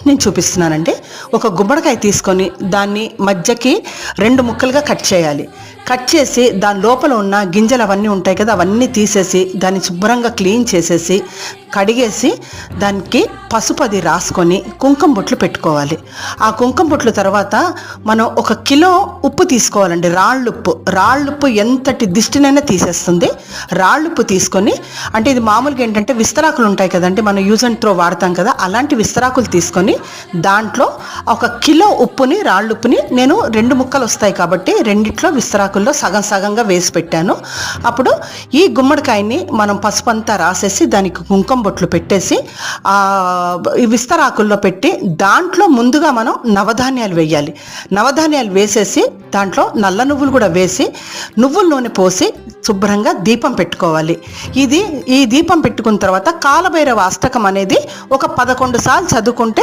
నేను చూపిస్తున్నానండి. ఒక గుమ్మడికాయ తీసుకొని దాన్ని మధ్యకి 2 ముక్కలుగా కట్ చేయాలి. కట్ చేసి దాని లోపల ఉన్న గింజలు అవన్నీ ఉంటాయి కదా, అవన్నీ తీసేసి దాన్ని శుభ్రంగా క్లీన్ చేసేసి కడిగేసి దానికి పసుపు అది రాసుకొని కుంకుమ బొట్లు పెట్టుకోవాలి. ఆ కుంకుమ బొట్లు తర్వాత మనం 1 కిలో ఉప్పు తీసుకోవాలండి. రాళ్ళుప్పు ఎంతటి దిష్టినైనా తీసేస్తుంది. రాళ్ళుప్పు తీసుకొని, అంటే ఇది మామూలుగా ఏంటంటే విస్తరాకులు ఉంటాయి కదండి, మనం యూజ్ అండ్ త్రో వాడతాం కదా, అలాంటి విస్తరాకులు తీసుకొని దాంట్లో 1 కిలో ఉప్పుని, రాళ్ళుప్పుని నేను 2 ముక్కలు వస్తాయి కాబట్టి రెండిట్లో విస్తరాకుల్లో సగం సగంగా వేసి పెట్టాను. అప్పుడు ఈ గుమ్మడికాయని మనం పసుపు అంతా రాసేసి దానికి కుంకుమ బొట్లు పెట్టేసి ఈ విస్తరాకుల్లో పెట్టి దాంట్లో ముందుగా మనం నవధాన్యాలు వేయాలి. నవధాన్యాలు వేసేసి దాంట్లో నల్ల నువ్వులు కూడా వేసి నువ్వుల నూనె పోసి శుభ్రంగా దీపం పెట్టుకోవాలి. ఈ దీపం పెట్టుకున్న తర్వాత కాలభైరవ అష్టకం అనేది ఒక 11 సార్లు చదువుకుంటే